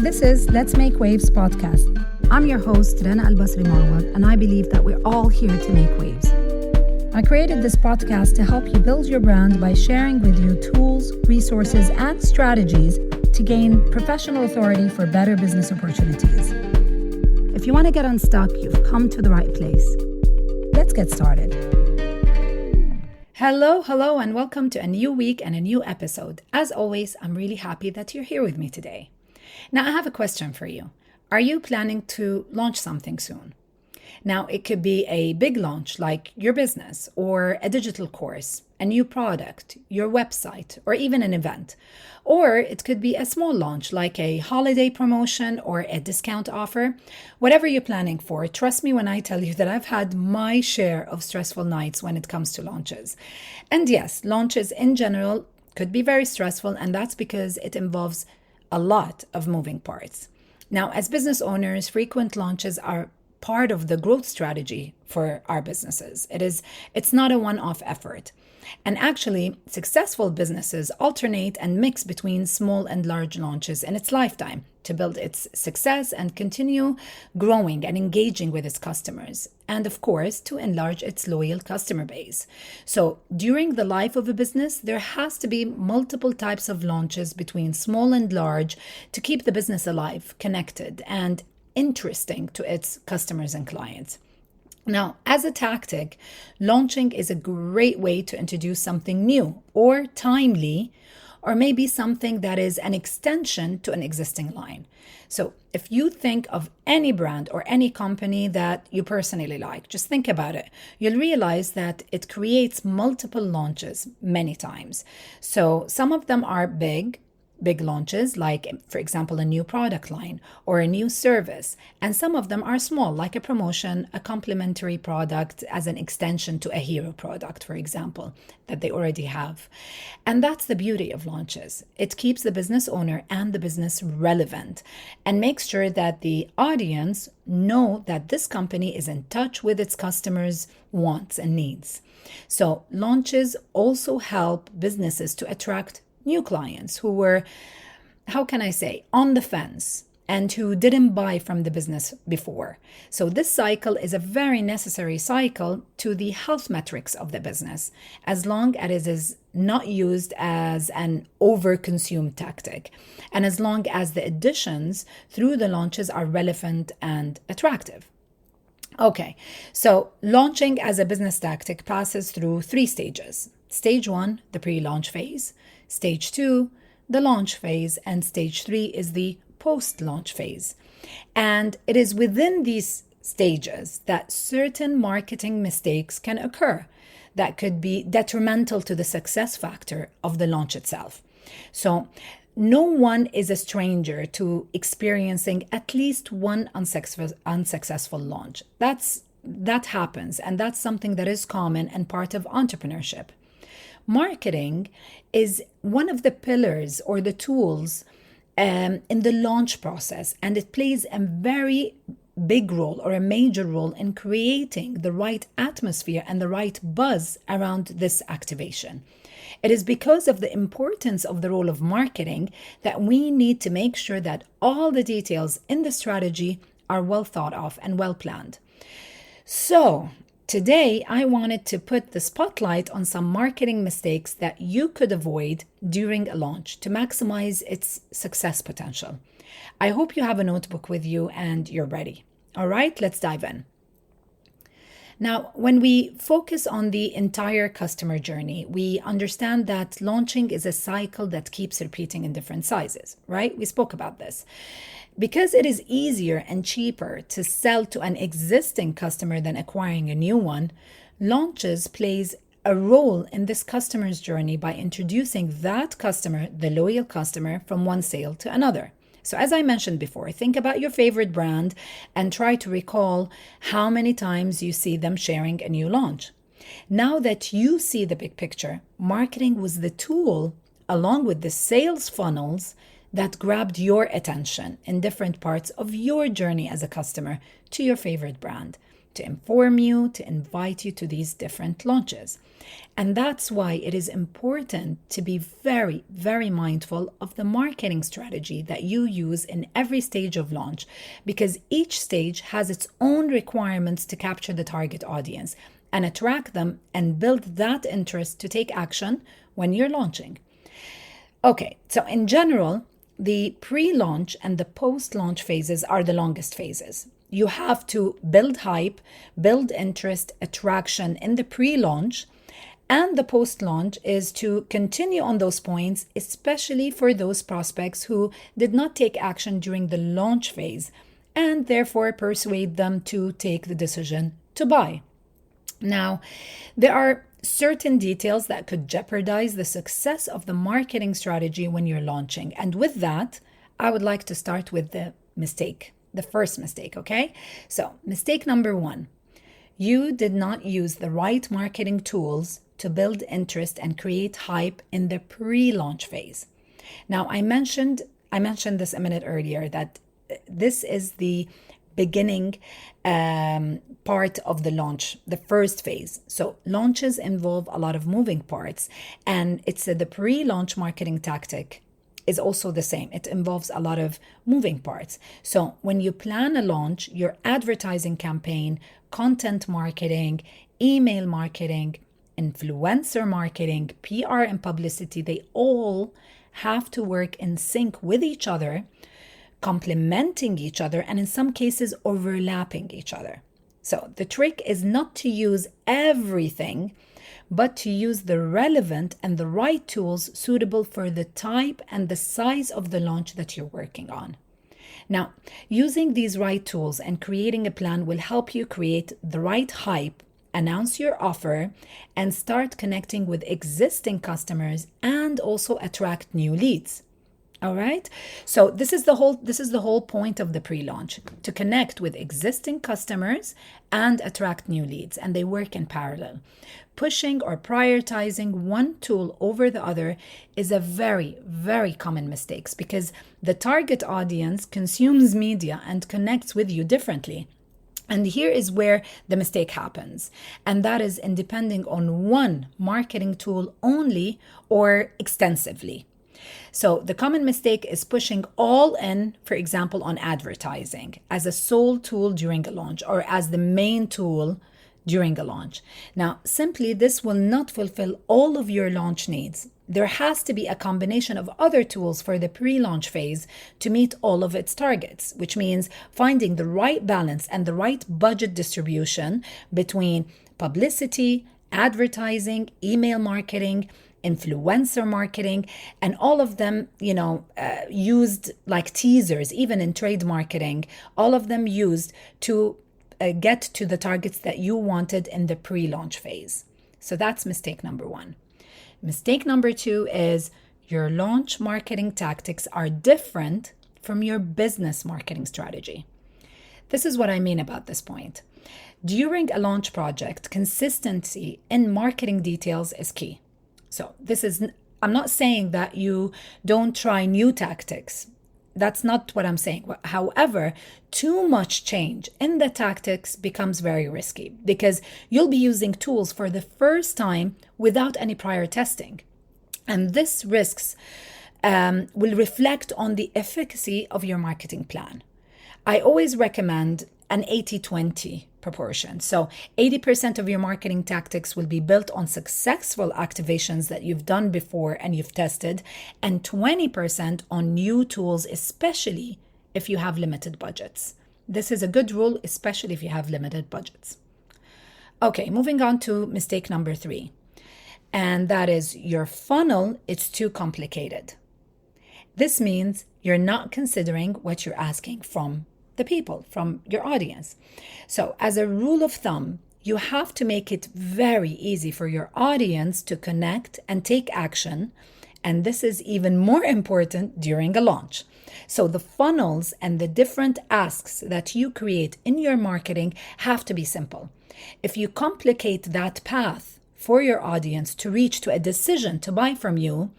This is Let's Make Waves podcast. I'm your host, Rana Al-Basri Marwad, and I believe that we're all here to make waves. I created this podcast to help you build your brand by sharing with you tools, resources, and strategies to gain professional authority for better business opportunities. If you want to get unstuck, you've come to the right place. Let's get started. Hello, and welcome to a new week and a new episode. As always, I'm really happy that you're here with me today. Now, I have a question for you. Are you planning to launch something soon? Now, it could be a big launch like your business or a digital course, a new product, your website, or even an event. Or it could be a small launch like a holiday promotion or a discount offer. Whatever you're planning for, trust me when I tell you that I've had my share of stressful nights when it comes to launches. And yes, launches in general could be very stressful, and that's because it involves a lot of moving parts. Now, as business owners, frequent launches are part of the growth strategy for our businesses. It's not a one-off effort. And actually, successful businesses alternate and mix between small and large launches in its lifetime to build its success and continue growing and engaging with its customers. And of course, to enlarge its loyal customer base. So during the life of a business, there has to be multiple types of launches between small and large to keep the business alive, connected, and interesting to its customers and clients. Now, as a tactic, launching is a great way to introduce something new or timely, or maybe something that is an extension to an existing line. So if you think of any brand or any company that you personally like, just think about it. You'll realize that it creates multiple launches many times. So some of them are big launches, like, for example, a new product line or a new service. And some of them are small, like a promotion, a complementary product as an extension to a hero product, for example, that they already have. And that's the beauty of launches. It keeps the business owner and the business relevant and makes sure that the audience know that this company is in touch with its customers' wants and needs. So launches also help businesses to attract new clients who were, on the fence and who didn't buy from the business before. So this cycle is a very necessary cycle to the health metrics of the business, as long as it is not used as an over-consumed tactic, and as long as the additions through the launches are relevant and attractive. Okay, so launching as a business tactic passes through 3 stages. Stage 1, the pre-launch phase. Stage 2, the launch phase, and stage 3 is the post-launch phase. And it is within these stages that certain marketing mistakes can occur that could be detrimental to the success factor of the launch itself. So no one is a stranger to experiencing at least one unsuccessful launch. That happens, and that's something that is common and part of entrepreneurship. Marketing is one of the pillars or the tools in the launch process, and it plays a very big role or a major role in creating the right atmosphere and the right buzz around this activation. It is because of the importance of the role of marketing that we need to make sure that all the details in the strategy are well thought of and well planned. So today, I wanted to put the spotlight on some marketing mistakes that you could avoid during a launch to maximize its success potential. I hope you have a notebook with you and you're ready. All right, let's dive in. Now, when we focus on the entire customer journey, we understand that launching is a cycle that keeps repeating in different sizes, right? We spoke about this. Because it is easier and cheaper to sell to an existing customer than acquiring a new one, launches plays a role in this customer's journey by introducing that customer, the loyal customer, from one sale to another. So as I mentioned before, think about your favorite brand and try to recall how many times you see them sharing a new launch. Now that you see the big picture, marketing was the tool along with the sales funnels that grabbed your attention in different parts of your journey as a customer to your favorite brand. to inform you, to invite you to these different launches. And that's why it is important to be very, very mindful of the marketing strategy that you use in every stage of launch, because each stage has its own requirements to capture the target audience and attract them and build that interest to take action when you're launching. Okay, so in general, the pre-launch and the post-launch phases are the longest phases. You have to build hype, build interest, attraction in the pre-launch, and the post-launch is to continue on those points, especially for those prospects who did not take action during the launch phase, and therefore persuade them to take the decision to buy. Now, there are certain details that could jeopardize the success of the marketing strategy when you're launching. And with that, I would like to start with the first mistake, okay? So, mistake number 1, you did not use the right marketing tools to build interest and create hype in the pre-launch phase. Now, I mentioned this a minute earlier, that this is the beginning part of the launch, the first phase. So launches involve a lot of moving parts, and it's the pre-launch marketing tactic is also the same. It involves a lot of moving parts. So when you plan a launch, your advertising campaign, content marketing, email marketing, influencer marketing, PR and publicity, they all have to work in sync with each other, complementing each other, and in some cases overlapping each other. So the trick is not to use everything, but to use the relevant and the right tools suitable for the type and the size of the launch that you're working on. Now, using these right tools and creating a plan will help you create the right hype, announce your offer, and start connecting with existing customers and also attract new leads. All right. So this is the whole point of the pre-launch, to connect with existing customers and attract new leads, and they work in parallel. Pushing or prioritizing one tool over the other is a very, very common mistake, because the target audience consumes media and connects with you differently. And here is where the mistake happens, and that is in depending on one marketing tool only or extensively. So the common mistake is pushing all in, for example, on advertising as a sole tool during a launch or as the main tool during a launch. Now, simply this will not fulfill all of your launch needs. There has to be a combination of other tools for the pre-launch phase to meet all of its targets, which means finding the right balance and the right budget distribution between publicity, advertising, email marketing, influencer marketing, and all of them, used like teasers, even in trade marketing, all of them used to get to the targets that you wanted in the pre-launch phase. So that's mistake number 1. Mistake number 2 is your launch marketing tactics are different from your business marketing strategy. This is what I mean about this point. During a launch project, consistency in marketing details is key. So I'm not saying that you don't try new tactics. That's not what I'm saying. However, too much change in the tactics becomes very risky, because you'll be using tools for the first time without any prior testing. And this risks will reflect on the efficacy of your marketing plan. I always recommend an 80-20 proportion. So 80% of your marketing tactics will be built on successful activations that you've done before and you've tested, and 20% on new tools, especially if you have limited budgets. This is a good rule, especially if you have limited budgets. Okay, moving on to mistake number 3. And that is your funnel, it's too complicated. This means you're not considering what you're asking from the people, from your audience. So as a rule of thumb, you have to make it very easy for your audience to connect and take action. And this is even more important during a launch. So the funnels and the different asks that you create in your marketing have to be simple. If you complicate that path for your audience to reach to a decision to buy from you,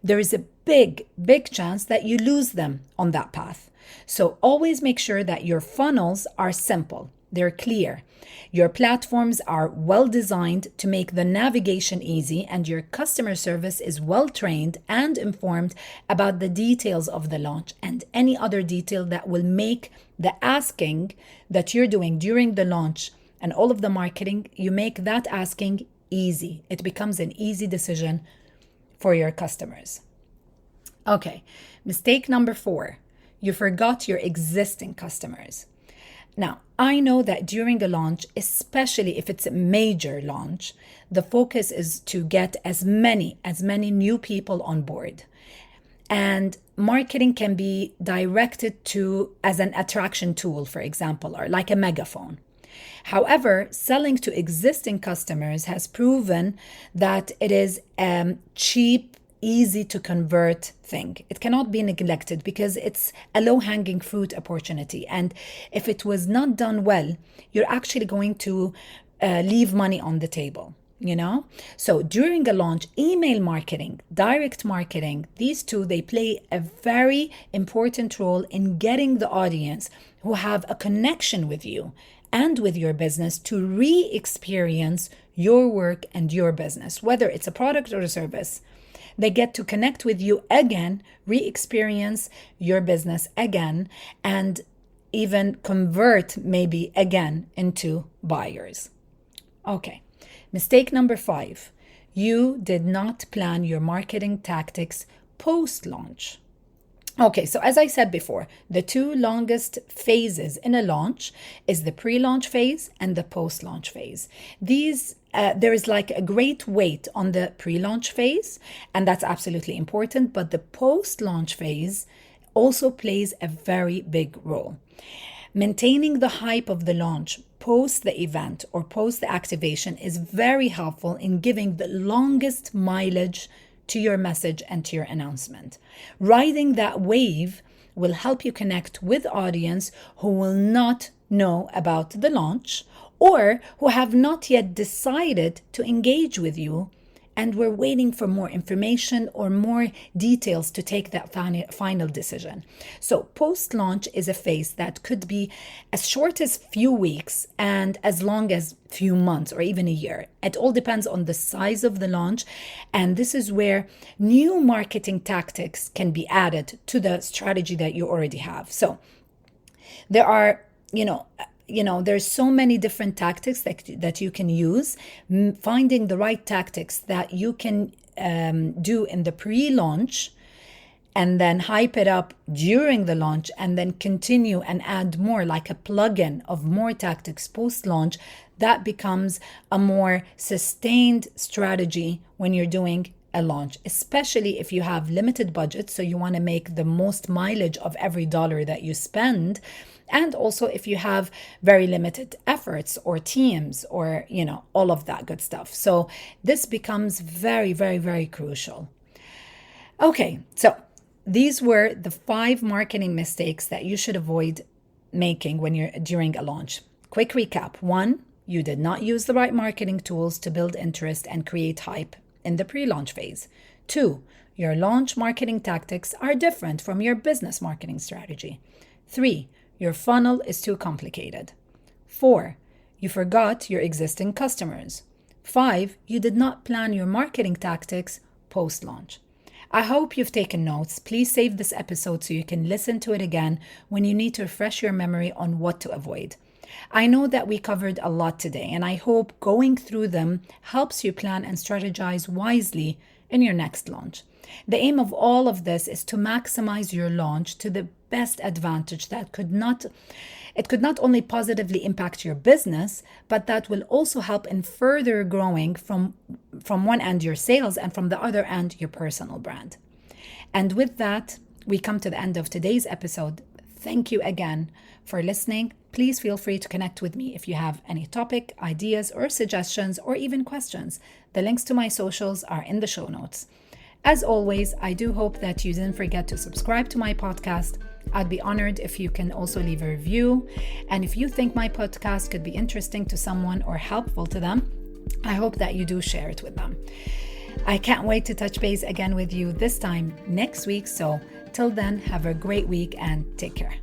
there is a big, big chance that you lose them on that path. So always make sure that your funnels are simple. they're clear. Your platforms are well designed to make the navigation easy, and your customer service is well trained and informed about the details of the launch and any other detail that will make the asking that you're doing during the launch and all of the marketing, you make that asking easy. It becomes an easy decision for your customers. Okay, mistake number 4, you forgot your existing customers. Now, I know that during a launch, especially if it's a major launch, the focus is to get as many new people on board. And marketing can be directed to as an attraction tool, for example, or like a megaphone. However, selling to existing customers has proven that it is cheap, easy to convert thing. It cannot be neglected because it's a low-hanging fruit opportunity. And if it was not done well, you're actually going to leave money on the table, you know? So during a launch, email marketing, direct marketing, these two, they play a very important role in getting the audience who have a connection with you and with your business to re-experience your work and your business, whether it's a product or a service. They get to connect with you again, re-experience your business again, and even convert maybe again into buyers. Okay, mistake number 5. You did not plan your marketing tactics post-launch. Okay, so as I said before, the 2 longest phases in a launch is the pre-launch phase and the post-launch phase. These there is like a great weight on the pre-launch phase, and that's absolutely important, but the post-launch phase also plays a very big role. Maintaining the hype of the launch post the event or post the activation is very helpful in giving the longest mileage to your message and to your announcement. Riding that wave will help you connect with audience who will not know about the launch or who have not yet decided to engage with you and we're waiting for more information or more details to take that final decision. So post-launch is a phase that could be as short as few weeks and as long as few months or even a year. It all depends on the size of the launch, and this is where new marketing tactics can be added to the strategy that you already have. So there are, there's so many different tactics that you can use. Finding the right tactics that you can do in the pre-launch and then hype it up during the launch and then continue and add more, like a plug-in of more tactics post-launch, that becomes a more sustained strategy when you're doing a launch, especially if you have limited budget, so you want to make the most mileage of every dollar that you spend, and also if you have very limited efforts or teams or all of that good stuff. So this becomes very, very, very crucial. Okay, so these were the 5 marketing mistakes that you should avoid making when you're during a launch. Quick recap. 1, you did not use the right marketing tools to build interest and create hype in the pre-launch phase. 2, your launch marketing tactics are different from your business marketing strategy. 3, your funnel is too complicated. 4, you forgot your existing customers. 5, you did not plan your marketing tactics post-launch. I hope you've taken notes. Please save this episode so you can listen to it again when you need to refresh your memory on what to avoid. I know that we covered a lot today, and I hope going through them helps you plan and strategize wisely in your next launch. The aim of all of this is to maximize your launch to the best advantage that could not only positively impact your business, but that will also help in further growing from one end your sales and from the other end your personal brand. And with that, we come to the end of today's episode. Thank you again for listening. Please feel free to connect with me if you have any topic, ideas, or suggestions, or even questions. The links to my socials are in the show notes. As always, I do hope that you didn't forget to subscribe to my podcast. I'd be honored if you can also leave a review. And if you think my podcast could be interesting to someone or helpful to them, I hope that you do share it with them. I can't wait to touch base again with you this time next week. So till then, have a great week and take care.